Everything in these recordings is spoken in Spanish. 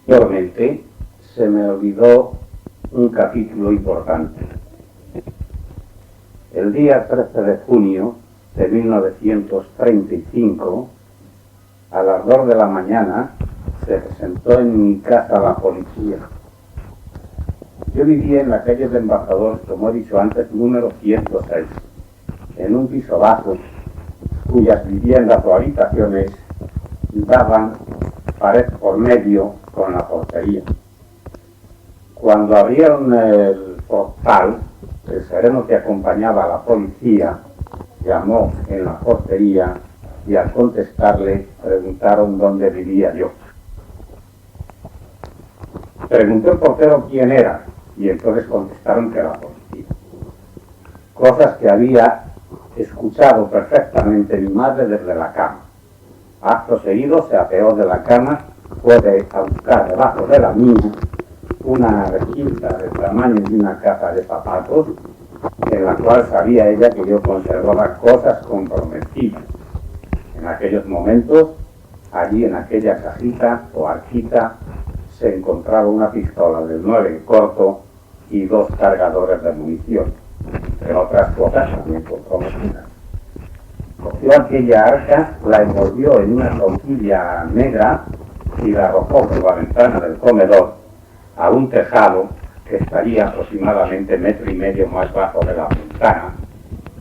Anteriormente se me olvidó un capítulo importante. El día 13 de junio de 1935, a las 2 de la mañana, se presentó en mi casa la policía. Yo vivía en la calle del Embajador, como he dicho antes, número 106, en un piso bajo, cuyas viviendas o habitaciones daban pared por medio con la portería. Cuando abrieron el portal, el sereno que acompañaba a la policía llamó en la portería y al contestarle preguntaron dónde vivía yo. Preguntó el portero quién era y entonces contestaron que era la policía. Cosas que había escuchado perfectamente mi madre desde la cama. Acto seguido se apeó de la cama, fue a buscar debajo de la mía una rejilla del tamaño de una caja de zapatos, en la cual sabía ella que yo conservaba cosas comprometidas. En aquellos momentos, allí en aquella cajita o arquita, se encontraba una pistola del 9 corto y 2 cargadores de munición, entre otras cosas también comprometidas. Cogió aquella arca, la envolvió en una tortilla negra y la arrojó por la ventana del comedor a un tejado que estaría aproximadamente 1,5 metros más bajo de la ventana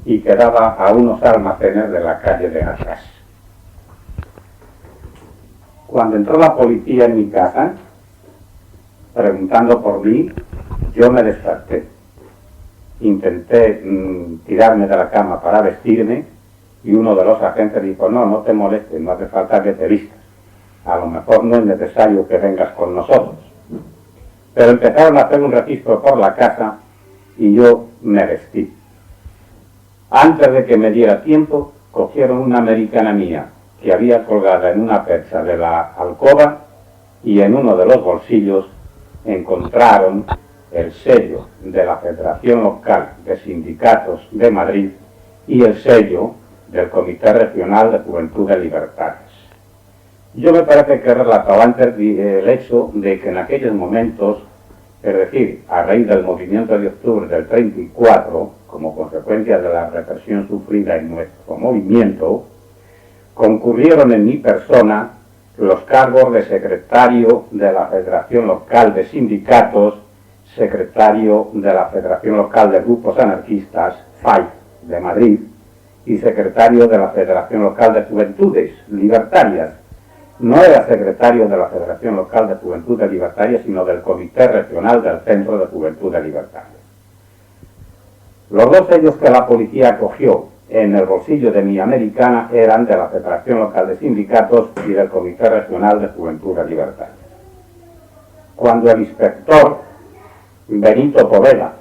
y que daba a unos almacenes de la calle de atrás. Cuando entró la policía en mi casa, preguntando por mí, yo me desperté. Intenté tirarme de la cama para vestirme y uno de los agentes dijo, no te molestes, no hace falta que te vistas. A lo mejor no es necesario que vengas con nosotros. Pero empezaron a hacer un registro por la casa y yo me vestí. Antes de que me diera tiempo, cogieron una americana mía que había colgada en una percha de la alcoba y en uno de los bolsillos encontraron el sello de la Federación Local de Sindicatos de Madrid y el sello del Comité Regional de Juventudes Libertarias. Yo me parece que relataba antes el hecho de que en aquellos momentos, es decir, a raíz del movimiento de octubre del 34, como consecuencia de la represión sufrida en nuestro movimiento, concurrieron en mi persona los cargos de secretario de la Federación Local de Sindicatos, secretario de la Federación Local de Grupos Anarquistas, FAI, de Madrid, y secretario de la Federación Local de Juventudes Libertarias. No era secretario de la Federación Local de Juventudes Libertarias, sino del Comité Regional del Centro de Juventudes Libertarias. Los 2 sellos que la policía cogió en el bolsillo de mi americana eran de la Federación Local de Sindicatos y del Comité Regional de Juventudes Libertarias. Cuando el inspector Benito Poveda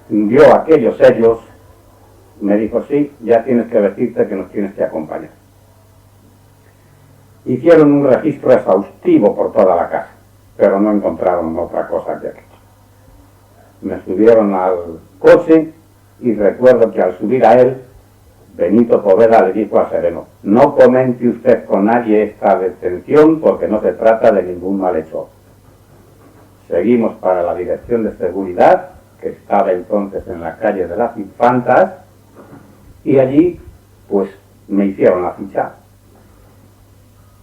vio aquellos sellos, me dijo, sí, ya tienes que vestirte, que nos tienes que acompañar. Hicieron un registro exhaustivo por toda la casa, pero no encontraron otra cosa que aquello. Me subieron al coche y recuerdo que al subir a él, Benito Poveda le dijo a Sereno, no comente usted con nadie esta detención porque no se trata de ningún malhechor. Seguimos para la Dirección de Seguridad, que estaba entonces en la calle de las Infantas, y allí, pues, me hicieron la ficha.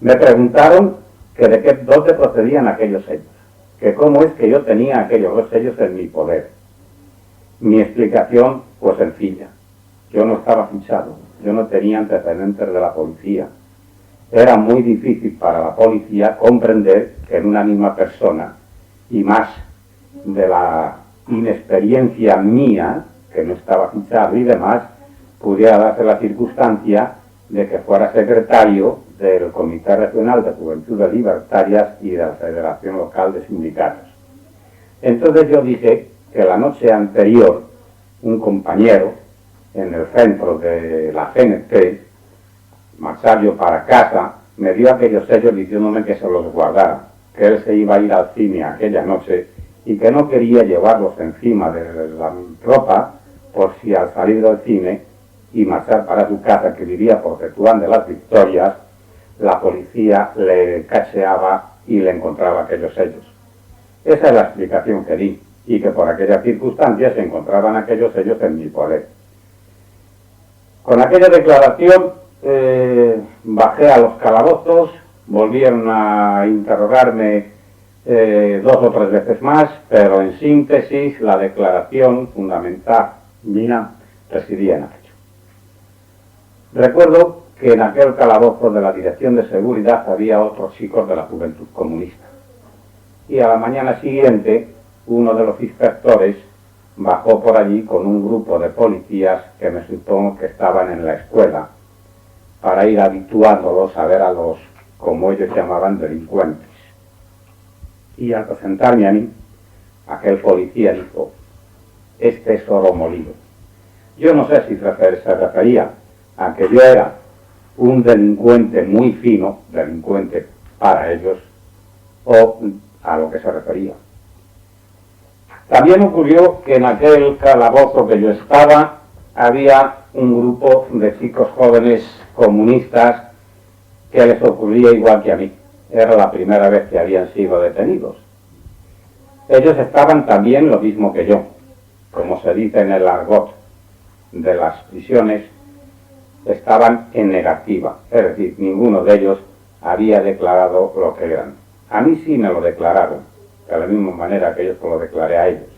Me preguntaron que de qué dónde procedían aquellos sellos, que cómo es que yo tenía aquellos 2 sellos en mi poder. Mi explicación, pues sencilla. Yo no estaba fichado, yo no tenía antecedentes de la policía. Era muy difícil para la policía comprender que en una misma persona, y más de la inexperiencia mía, que no estaba fichado y demás, pudiera darse la circunstancia de que fuera secretario del Comité Regional de Juventudes Libertarias y de la Federación Local de Sindicatos. Entonces yo dije que la noche anterior un compañero en el centro de la CNT, marchar yo para casa, me dio aquellos sellos diciéndome que se los guardara, que él se iba a ir al cine aquella noche y que no quería llevarlos encima de la ropa por si al salir del cine y marchar para su casa, que vivía por Tetuán de las Victorias, la policía le cacheaba y le encontraba aquellos sellos. Esa es la explicación que di, y que por aquellas circunstancias se encontraban aquellos sellos en mi poder. Con aquella declaración bajé a los calabozos, volvieron a interrogarme 2 o 3 veces más, pero en síntesis la declaración fundamental mía residía en aquello. Recuerdo que en aquel calabozo de la Dirección de Seguridad había otros chicos de la Juventud Comunista. Y a la mañana siguiente, uno de los inspectores bajó por allí con un grupo de policías que me supongo que estaban en la escuela para ir habituándolos a ver a los, como ellos llamaban, delincuentes. Y al presentarme a mí, aquel policía dijo: este es oro molido. Yo no sé si se refería a que yo era un delincuente muy fino, delincuente para ellos, o a lo que se refería. También ocurrió que en aquel calabozo que yo estaba había un grupo de chicos jóvenes comunistas que les ocurría igual que a mí. Era la primera vez que habían sido detenidos. Ellos estaban también lo mismo que yo, como se dice en el argot de las prisiones, estaban en negativa, es decir, ninguno de ellos había declarado lo que eran. A mí sí me lo declararon, de la misma manera que yo se lo declaré a ellos,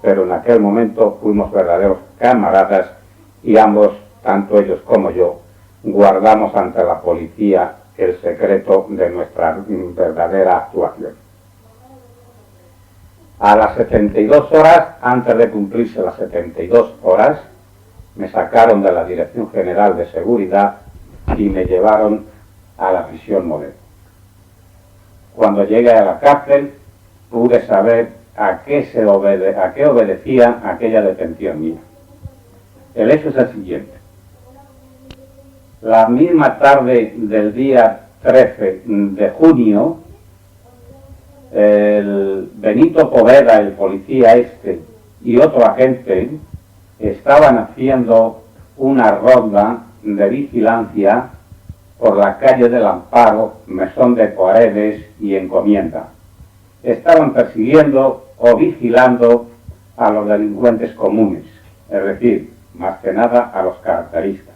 pero en aquel momento fuimos verdaderos camaradas y ambos, tanto ellos como yo, guardamos ante la policía el secreto de nuestra verdadera actuación. A las 72 horas, antes de cumplirse las 72 horas, me sacaron de la Dirección General de Seguridad y me llevaron a la prisión Modelo. Cuando llegué a la cárcel, pude saber a qué obedecía aquella detención mía. El hecho es el siguiente. La misma tarde del día 13 de junio, el Benito Poveda, el policía este, y otro agente estaban haciendo una ronda de vigilancia por la calle del Amparo, Mesón de Paredes y Encomienda. Estaban persiguiendo o vigilando a los delincuentes comunes, es decir, más que nada a los carteristas.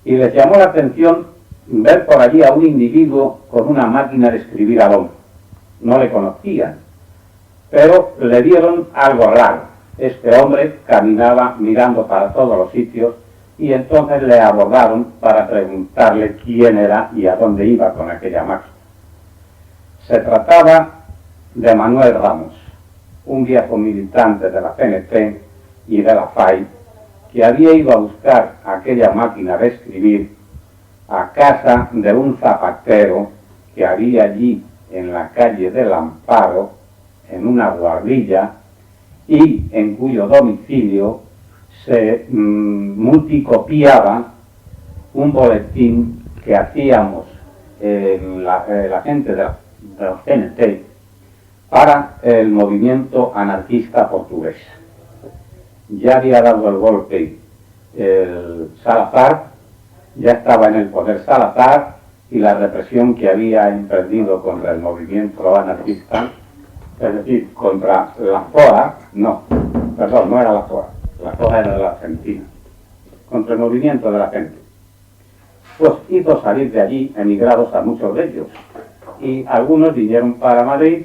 Y les llamó la atención ver por allí a un individuo con una máquina de escribir al hombro. No le conocían, pero le vieron algo raro. Este hombre caminaba mirando para todos los sitios y entonces le abordaron para preguntarle quién era y a dónde iba con aquella máquina. Se trataba de Manuel Ramos, un viejo militante de la CNT y de la FAI, que había ido a buscar aquella máquina de escribir a casa de un zapatero que había allí en la calle del Amparo, en una guardilla, y en cuyo domicilio se multicopiaba un boletín que hacíamos la gente de la CNT para el movimiento anarquista portugués. Ya había dado el golpe el Salazar, ya estaba en el poder Salazar, y la represión que había emprendido contra el movimiento anarquista, es decir, contra la FOA, no era la FOA era de la Argentina, contra el movimiento de la gente, pues hizo salir de allí emigrados a muchos de ellos, y algunos vinieron para Madrid,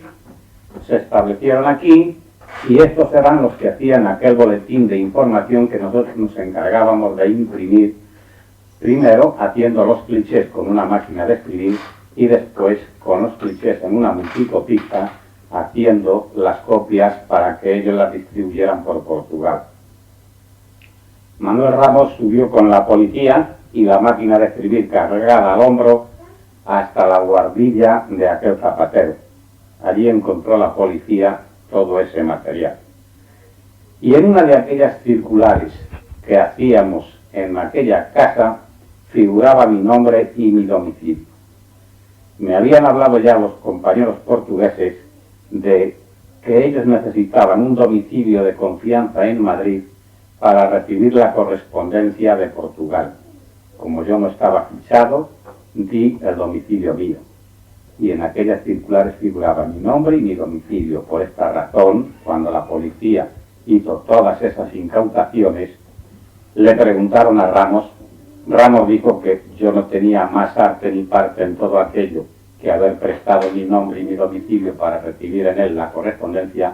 se establecieron aquí, y estos eran los que hacían aquel boletín de información que nosotros nos encargábamos de imprimir, primero haciendo los clichés con una máquina de escribir y después con los clichés en una multicopista haciendo las copias para que ellos las distribuyeran por Portugal. Manuel Ramos subió con la policía y la máquina de escribir cargada al hombro hasta la guardilla de aquel zapatero. Allí encontró la policía todo ese material. Y en una de aquellas circulares que hacíamos en aquella casa figuraba mi nombre y mi domicilio. Me habían hablado ya los compañeros portugueses de que ellos necesitaban un domicilio de confianza en Madrid para recibir la correspondencia de Portugal. Como yo no estaba fichado, di el domicilio mío. y en aquellas circulares figuraba mi nombre y mi domicilio. Por esta razón, cuando la policía hizo todas esas incautaciones, le preguntaron a Ramos. Ramos dijo que yo no tenía más arte ni parte en todo aquello que haber prestado mi nombre y mi domicilio para recibir en él la correspondencia,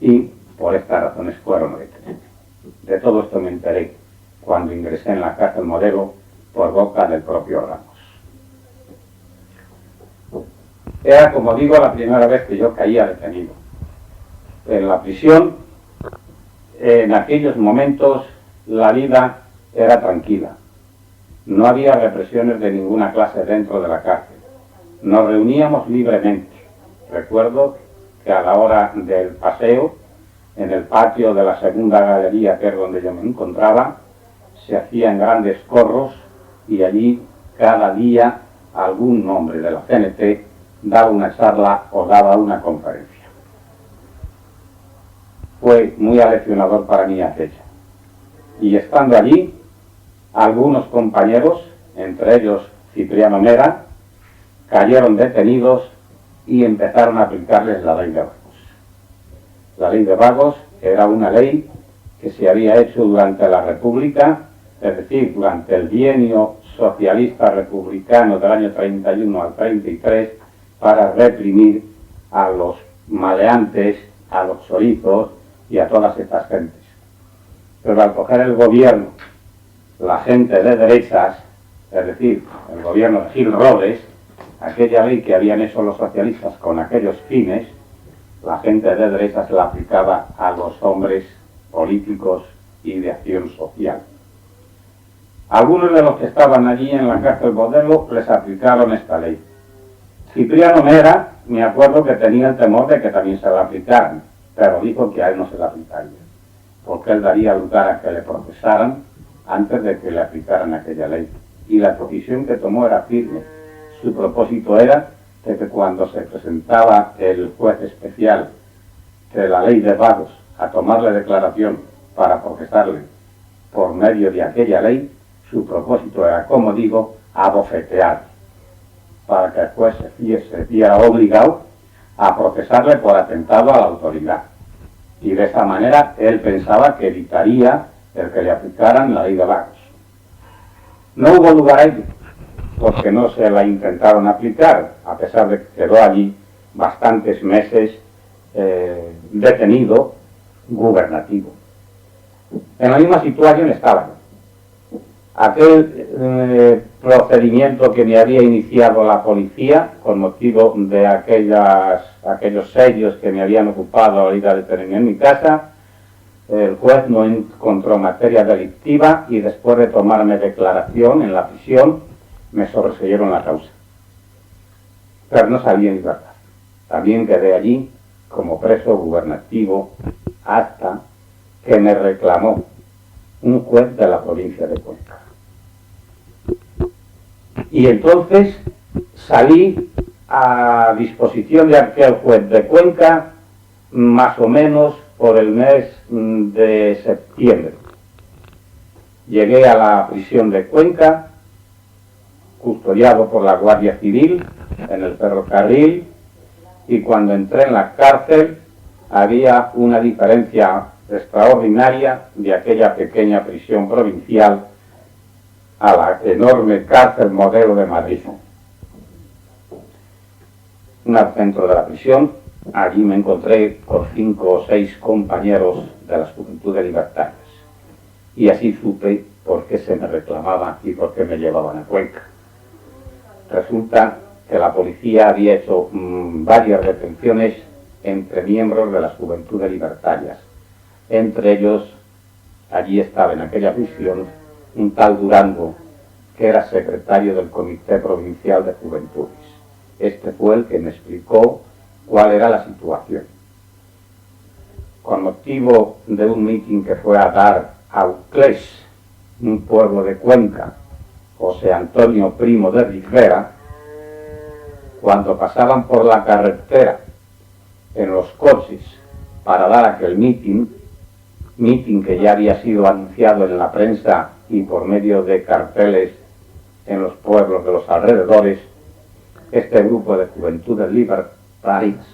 y por estas razones fueron retenidos. De todo esto me enteré cuando ingresé en la cárcel Modelo por boca del propio Ramos. Era, como digo, la primera vez que yo caía detenido. En la prisión, en aquellos momentos, la vida era tranquila. No había represiones de ninguna clase dentro de la cárcel. Nos reuníamos libremente. Recuerdo que a la hora del paseo, en el patio de la segunda galería, que es donde yo me encontraba, se hacían grandes corros y allí cada día algún hombre de la CNT daba una charla o daba una conferencia. Fue muy aleccionador para mí aquello. Y estando allí, algunos compañeros, entre ellos Cipriano Mera, cayeron detenidos y empezaron a aplicarles la ley de vagos. La ley de vagos era una ley que se había hecho durante la República, es decir, durante el bienio socialista republicano del año 31 al 33, para reprimir a los maleantes, a los chorizos y a todas estas gentes. Pero al coger el gobierno, la gente de derechas, es decir, el gobierno de Gil Robles, aquella ley que habían hecho los socialistas con aquellos fines, la gente de derechas la aplicaba a los hombres políticos y de acción social. Algunos de los que estaban allí en la cárcel Modelo les aplicaron esta ley. Cipriano Mera, me acuerdo que tenía el temor de que también se la aplicaran, pero dijo que a él no se la aplicaría, porque él daría lugar a que le procesaran antes de que le aplicaran aquella ley. Y la decisión que tomó era firme. Su propósito era de que cuando se presentaba el juez especial de la ley de vagos a tomarle declaración para procesarle por medio de aquella ley, su propósito era, como digo, abofetear, para que el juez se viera obligado a procesarle por atentado a la autoridad. Y de esa manera él pensaba que evitaría el que le aplicaran la ley de vagos. No hubo lugar a ello, porque no se la intentaron aplicar, a pesar de que quedó allí bastantes meses detenido gubernativo. En la misma situación estaba aquel procedimiento que me había iniciado la policía con motivo de aquellos sellos que me habían ocupado a la hora de tener en mi casa. El juez no encontró materia delictiva y después de tomarme declaración en la prisión me sobreseyeron la causa. Pero no salí en libertad. También quedé allí como preso gubernativo hasta que me reclamó un juez de la provincia de Cuenca. Y entonces salí a disposición de aquel juez de Cuenca más o menos por el mes de septiembre. Llegué a la prisión de Cuenca, custodiado por la Guardia Civil, en el ferrocarril, y cuando entré en la cárcel había una diferencia extraordinaria de aquella pequeña prisión provincial a la enorme cárcel Modelo de Madrid. Al centro de la prisión, allí me encontré con 5 o 6 compañeros de las Juventudes Libertarias, y así supe por qué se me reclamaba y por qué me llevaban a Cuenca. Resulta que la policía había hecho varias detenciones entre miembros de las Juventudes Libertarias. Entre ellos, allí estaba en aquella prisión un tal Durango, que era secretario del Comité Provincial de Juventudes. Este fue el que me explicó cuál era la situación. Con motivo de un mitin que fue a dar a Uclés, un pueblo de Cuenca, José Antonio Primo de Rivera, cuando pasaban por la carretera en los coches para dar aquel mitin que ya había sido anunciado en la prensa y por medio de carteles en los pueblos de los alrededores, este grupo de juventudes libertarias,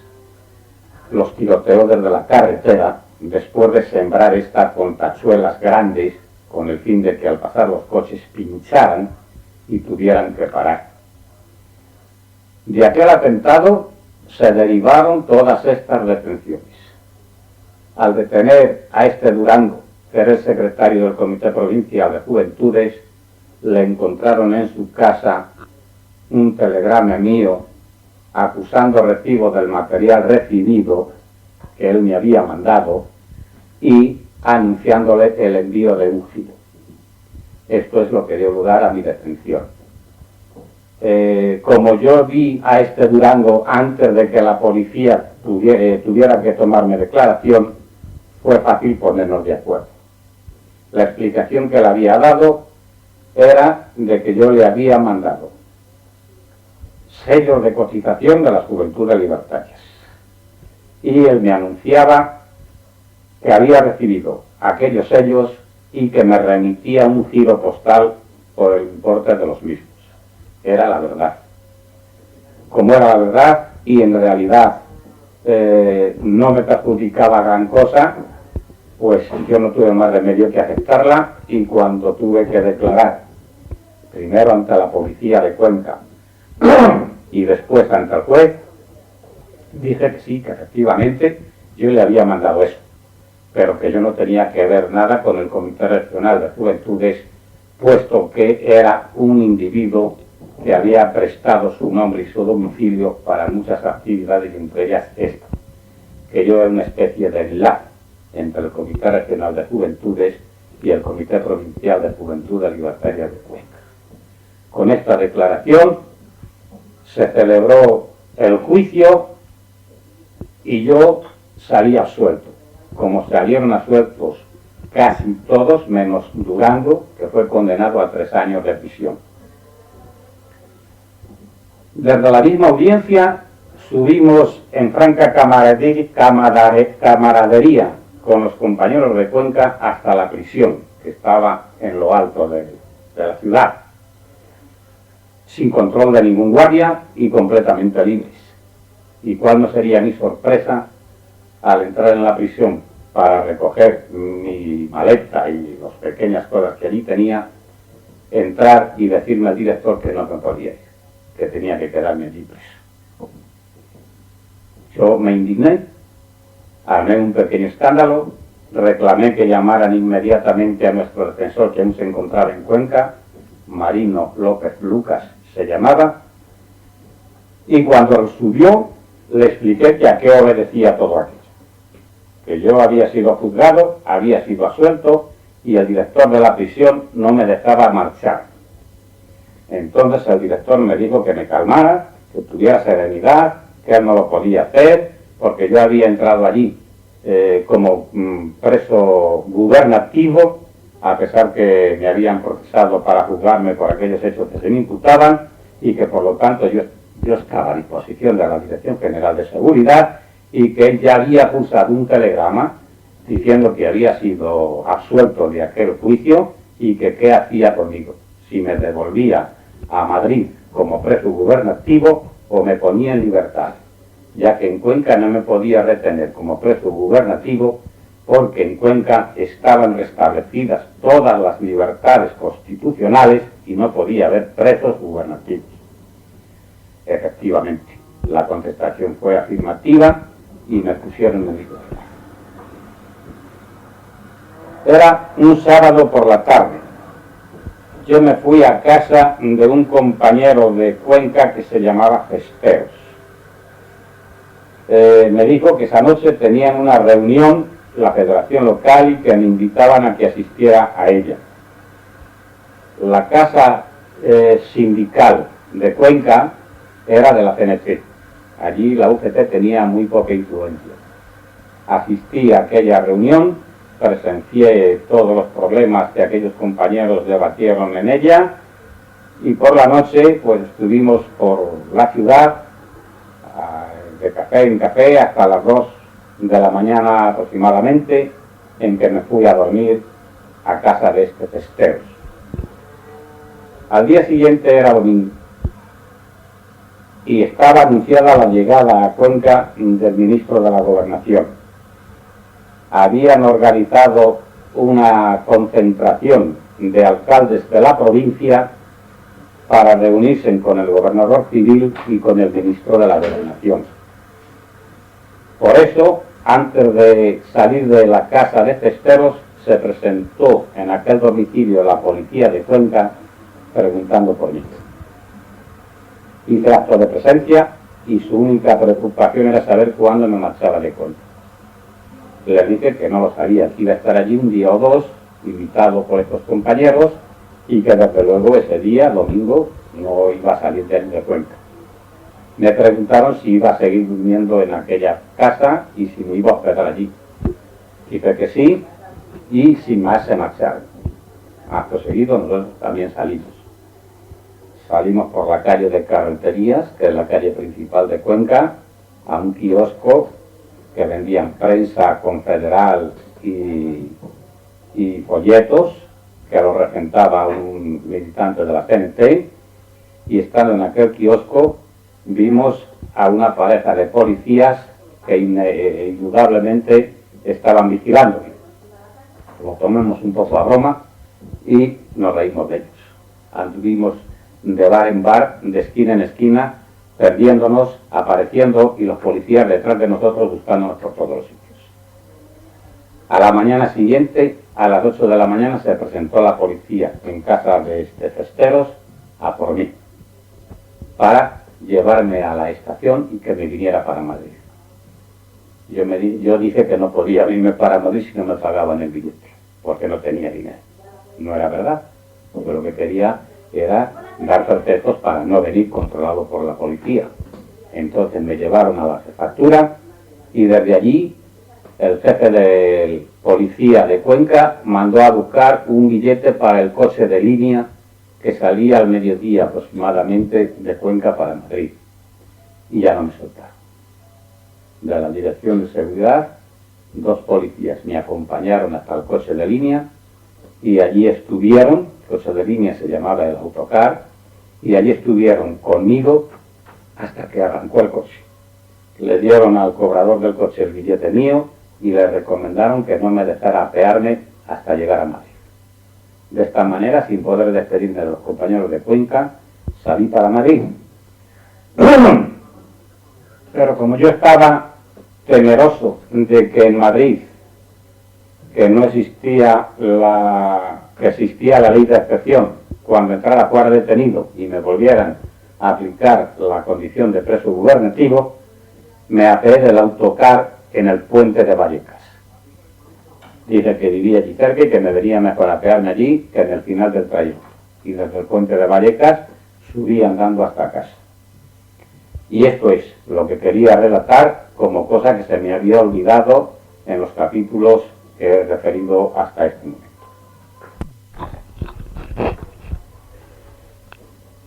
los tiroteos desde la carretera, después de sembrar estas contachuelas grandes, con el fin de que al pasar los coches pincharan y tuvieran que parar. De aquel atentado se derivaron todas estas detenciones. Al detener a este Durango, que era el secretario del Comité Provincial de Juventudes, le encontraron en su casa un telegrama mío acusando recibo del material recibido que él me había mandado y anunciándole el envío de un giro. Esto es lo que dio lugar a mi detención. Como yo vi a este Durango antes de que la policía tuviera que tomarme declaración, fue fácil ponernos de acuerdo. La explicación que le había dado era de que yo le había mandado sellos de cotización de las Juventudes Libertarias. Y él me anunciaba que había recibido aquellos sellos y que me remitía un giro postal por el importe de los mismos. Era la verdad. Como era la verdad y en realidad no me perjudicaba gran cosa, pues yo no tuve más remedio que aceptarla, y cuando tuve que declarar, primero ante la policía de Cuenca y después ante el juez, dije que sí, que efectivamente yo le había mandado eso, pero que yo no tenía que ver nada con el Comité Regional de Juventudes, puesto que era un individuo que había prestado su nombre y su domicilio para muchas actividades, entre ellas esta, que yo era una especie de enlace entre el Comité Regional de Juventudes y el Comité Provincial de Juventudes Libertarias de Cuenca. Con esta declaración se celebró el juicio y yo salí absuelto, como salieron absueltos casi todos, menos Durango, que fue condenado a 3 años de prisión. Desde la misma audiencia subimos en franca camaradería con los compañeros de Cuenca hasta la prisión, que estaba en lo alto de la ciudad, sin control de ningún guardia y completamente libres. Y cuál no sería mi sorpresa al entrar en la prisión para recoger mi maleta y las pequeñas cosas que allí tenía, entrar y decirme al director que no me podía ir, que tenía que quedarme allí preso. Yo me indigné, armé un pequeño escándalo, reclamé que llamaran inmediatamente a nuestro defensor, que aún se encontraba en Cuenca, Marino López Lucas se llamaba, y cuando lo subió le expliqué que a qué obedecía todo aquello, que yo había sido juzgado, había sido absuelto y el director de la prisión no me dejaba marchar. Entonces el director me dijo que me calmara, que tuviera serenidad, que él no lo podía hacer, porque yo había entrado allí como preso gubernativo, a pesar que me habían procesado para juzgarme por aquellos hechos que se me imputaban, y que por lo tanto yo estaba a disposición de la Dirección General de Seguridad, y que él ya había pulsado un telegrama diciendo que había sido absuelto de aquel juicio y que qué hacía conmigo, si me devolvía a Madrid como preso gubernativo o me ponía en libertad, ya que en Cuenca no me podía retener como preso gubernativo, porque en Cuenca estaban restablecidas todas las libertades constitucionales y no podía haber presos gubernativos. Efectivamente, la contestación fue afirmativa y me pusieron en libertad. Era un sábado por la tarde. Yo me fui a casa de un compañero de Cuenca que se llamaba Festeos. Me dijo que esa noche tenían una reunión, la federación local, y que me invitaban a que asistiera a ella. La casa sindical de Cuenca era de la CNT. Allí la UGT tenía muy poca influencia. Asistí a aquella reunión, presencié todos los problemas que aquellos compañeros debatieron en ella, y por la noche pues estuvimos por la ciudad de café en café hasta las 2 de la mañana aproximadamente, en que me fui a dormir a casa de este Festeos. Al día siguiente era domingo. y estaba anunciada la llegada a Cuenca del ministro de la Gobernación. Habían organizado una concentración de alcaldes de la provincia para reunirse con el gobernador civil y con el ministro de la Gobernación. Por eso, antes de salir de la casa de Cesteros, se presentó en aquel domicilio la policía de Cuenca preguntando por mí. Hice acto de presencia y su única preocupación era saber cuándo me marchaba de Cuenca. Le dije que no lo sabía, que iba a estar allí un día o dos, invitado por estos compañeros, y que desde luego ese día, domingo, no iba a salir de Cuenca. Me preguntaron si iba a seguir durmiendo en aquella casa y si me iba a hospedar allí. Dije que sí, y sin más se marcharon. Acto seguido nosotros también salimos. Salimos por la calle de Carreterías, que es la calle principal de Cuenca, a un kiosco que vendían prensa confederal y folletos, que lo regentaba un militante de la CNT, y estando en aquel kiosco vimos a una pareja de policías que indudablemente estaban vigilándome. Lo tomamos un poco a broma y nos reímos de ellos. Anduvimos de bar en bar, de esquina en esquina, perdiéndonos, apareciendo, y los policías detrás de nosotros buscándonos por todos los sitios. A la mañana siguiente, a las 8 de la mañana, se presentó la policía en casa de Cesteros a por mí, para llevarme a la estación y que me viniera para Madrid. Yo dije que no podía venirme para Madrid si no me pagaban el billete, porque no tenía dinero. No era verdad, porque lo que quería era dar pretextos para no venir controlado por la policía. Entonces me llevaron a la jefatura y desde allí el jefe de policía de Cuenca mandó a buscar un billete para el coche de línea que salía al mediodía aproximadamente de Cuenca para Madrid. Y ya no me soltaron. De la Dirección de Seguridad, 2 policías me acompañaron hasta el coche de línea y allí estuvieron. El coche de línea se llamaba el autocar, y allí estuvieron conmigo hasta que arrancó el coche. Le dieron al cobrador del coche el billete mío y le recomendaron que no me dejara apearme hasta llegar a Madrid. De esta manera, sin poder despedirme de los compañeros de Cuenca, salí para Madrid. Pero como yo estaba temeroso de que en Madrid, que no existía la ley de excepción, cuando entrara fuera detenido y me volvieran a aplicar la condición de preso gubernativo, me apeé del autocar en el puente de Vallecas. Dije que vivía allí cerca y que me venía mejor apearme allí que en el final del trayecto. Y desde el puente de Vallecas subí andando hasta casa. Y esto es lo que quería relatar como cosa que se me había olvidado en los capítulos que he referido hasta este momento.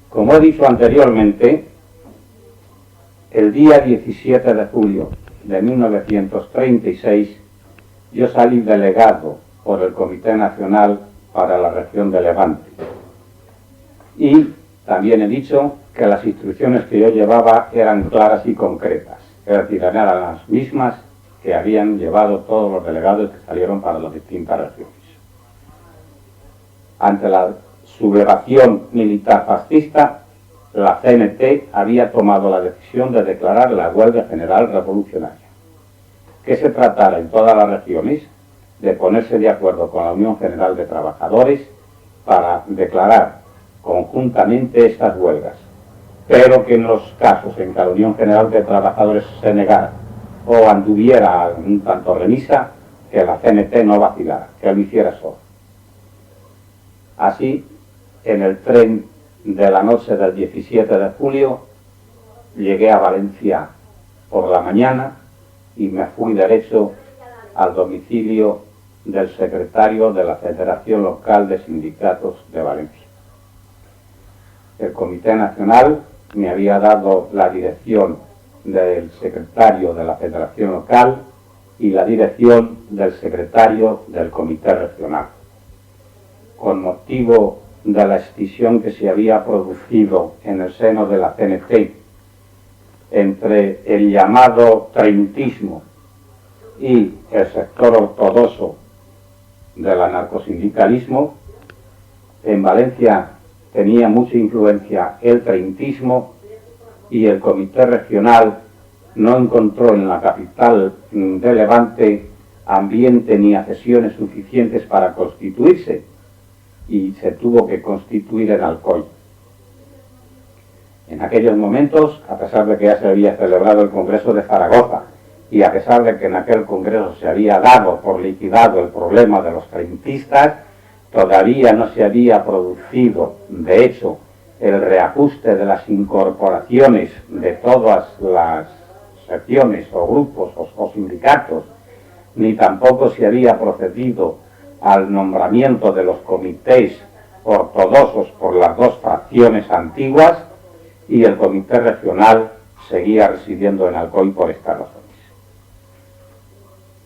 Como he dicho anteriormente, el día 17 de julio de 1936 yo salí delegado por el Comité Nacional para la región de Levante. Y también he dicho que las instrucciones que yo llevaba eran claras y concretas, es decir, eran las mismas que habían llevado todos los delegados que salieron para las distintas regiones. Ante la sublevación militar fascista, la CNT había tomado la decisión de declarar la huelga general revolucionaria. Que se tratara en todas las regiones de ponerse de acuerdo con la Unión General de Trabajadores para declarar conjuntamente estas huelgas, pero que en los casos en que la Unión General de Trabajadores se negara o anduviera un tanto remisa, que la CNT no vacilara, que lo hiciera solo. Así, en el tren de la noche del 17 de julio, llegué a Valencia por la mañana y me fui derecho al domicilio del secretario de la Federación Local de Sindicatos de Valencia. El Comité Nacional me había dado la dirección del secretario de la Federación Local y la dirección del secretario del Comité Regional. Con motivo de la escisión que se había producido en el seno de la CNT entre el llamado treintismo y el sector ortodoxo del anarcosindicalismo. En Valencia tenía mucha influencia el treintismo y el comité regional no encontró en la capital de Levante ambiente ni accesiones suficientes para constituirse y se tuvo que constituir en Alcoy. En aquellos momentos, a pesar de que ya se había celebrado el Congreso de Zaragoza y a pesar de que en aquel Congreso se había dado por liquidado el problema de los treintistas, todavía no se había producido, de hecho, el reajuste de las incorporaciones de todas las secciones o grupos o sindicatos, ni tampoco se había procedido al nombramiento de los comités ortodoxos por las dos fracciones antiguas, y el comité regional seguía residiendo en Alcoy por estas razones.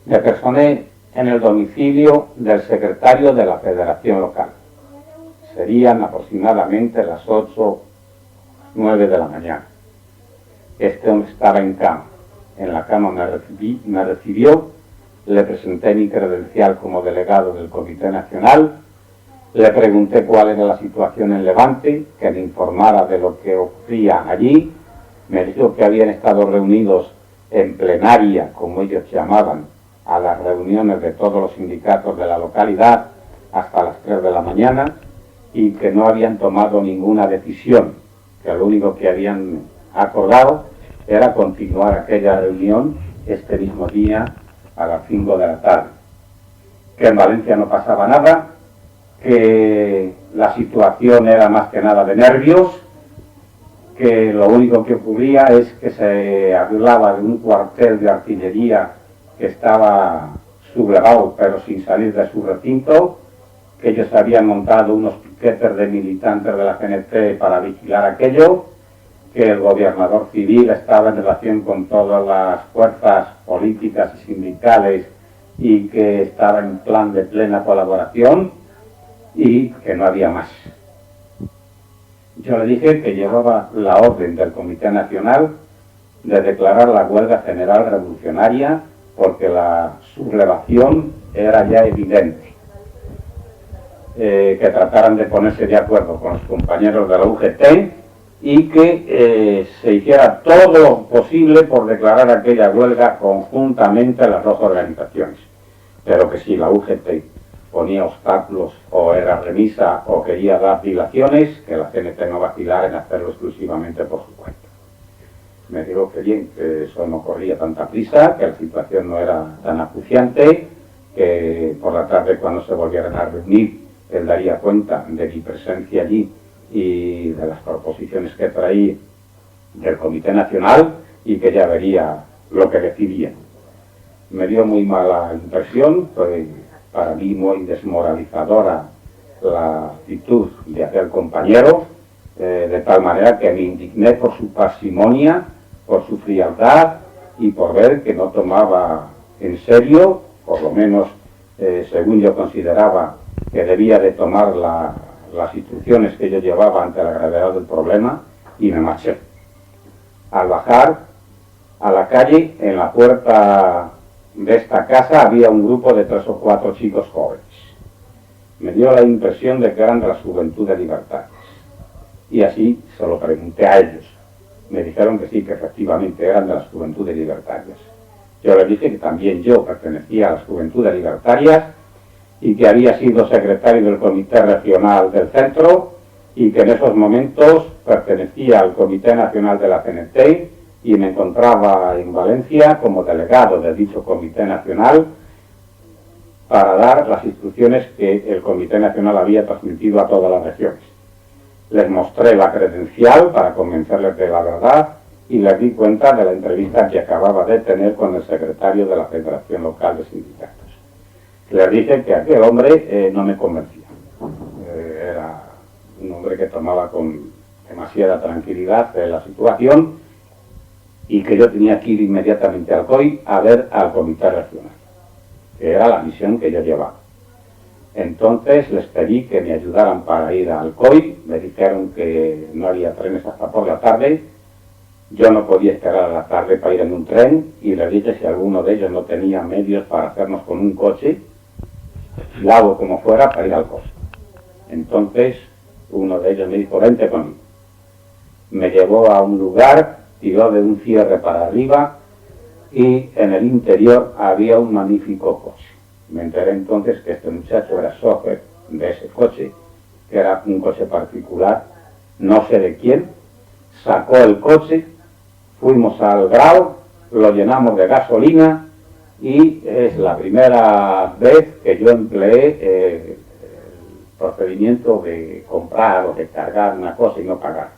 Me personé en el domicilio del secretario de la Federación Local. Serían aproximadamente las 8, 9 de la mañana. Este hombre estaba en cama. En la cama me recibió, le presenté mi credencial como delegado del Comité Nacional, le pregunté cuál era la situación en Levante, que me informara de lo que ocurría allí. Me dijo que habían estado reunidos en plenaria, como ellos llamaban, a las reuniones de todos los sindicatos de la localidad hasta las 3 de la mañana y que no habían tomado ninguna decisión, que lo único que habían acordado era continuar aquella reunión este mismo día a las 5 de la tarde. Que en Valencia no pasaba nada, que la situación era más que nada de nervios, que lo único que ocurría es que se hablaba de un cuartel de artillería que estaba sublevado pero sin salir de su recinto, que ellos habían montado unos piquetes de militantes de la CNT para vigilar aquello, que el gobernador civil estaba en relación con todas las fuerzas políticas y sindicales y que estaba en plan de plena colaboración y que no había más. Yo le dije que llevaba la orden del Comité Nacional de declarar la huelga general revolucionaria porque la sublevación era ya evidente. Que trataran de ponerse de acuerdo con los compañeros de la UGT y que se hiciera todo lo posible por declarar aquella huelga conjuntamente las dos organizaciones. Pero que si la UGT ponía obstáculos o era remisa o quería dar dilaciones, que la CNT no vacilara en hacerlo exclusivamente por su cuenta. Me dijo que bien, que eso no corría tanta prisa, que la situación no era tan acuciante, que por la tarde cuando se volvieran a reunir él daría cuenta de mi presencia allí y de las proposiciones que traía del Comité Nacional y que ya vería lo que decidía. Me dio muy mala impresión, pues para mí muy desmoralizadora la actitud de aquel compañero, de tal manera que me indigné por su parsimonia, por su frialdad y por ver que no tomaba en serio, por lo menos según yo consideraba que debía de tomar las instrucciones que yo llevaba ante la gravedad del problema, y me marché. Al bajar a la calle, en la puerta de esta casa había un grupo de 3 o 4 chicos jóvenes. Me dio la impresión de que eran de la Juventud de Libertades. Y así se lo pregunté a ellos. Me dijeron que sí, que efectivamente eran de las Juventudes Libertarias. Yo les dije que también yo pertenecía a las Juventudes Libertarias y que había sido secretario del Comité Regional del Centro y que en esos momentos pertenecía al Comité Nacional de la CNT y me encontraba en Valencia como delegado de dicho Comité Nacional para dar las instrucciones que el Comité Nacional había transmitido a todas las regiones. Les mostré la credencial para convencerles de la verdad y les di cuenta de la entrevista que acababa de tener con el secretario de la Federación Local de Sindicatos. Les dije que aquel hombre no me convencía. Era un hombre que tomaba con demasiada tranquilidad la situación y que yo tenía que ir inmediatamente al COI a ver al Comité Regional, que era la misión que yo llevaba. Entonces les pedí que me ayudaran para ir al COI, me dijeron que no había trenes hasta por la tarde, Yo no podía esperar a la tarde para ir en un tren y les dije si alguno de ellos no tenía medios para hacernos con un coche, lavo como fuera, para ir al coche. Entonces uno de ellos me dijo, vente conmigo. Me llevó a un lugar, tiró de un cierre para arriba y en el interior había un magnífico coche. Me enteré entonces que este muchacho era chofer de ese coche, que era un coche particular, no sé de quién. Sacó el coche, fuimos al Grau, lo llenamos de gasolina y es la primera vez que yo empleé el procedimiento de comprar o de cargar una cosa y no pagar.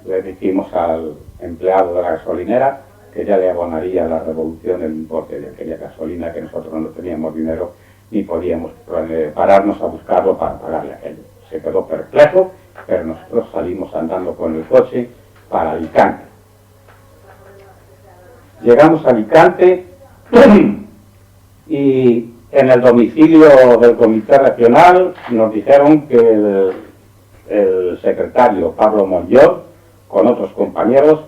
Le dijimos al empleado de la gasolinera que ya le abonaría a la Revolución el importe de aquella gasolina, que nosotros no teníamos dinero ni podíamos pararnos a buscarlo para pagarle aquello. Se quedó perplejo, pero nosotros salimos andando con el coche para Alicante. Llegamos a Alicante y en el domicilio del Comité Regional nos dijeron que el secretario Pablo Monllor, con otros compañeros,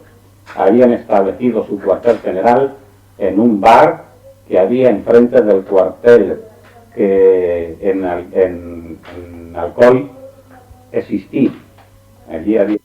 habían establecido su cuartel general en un bar que había enfrente del cuartel que en Alcoy existía. Allí había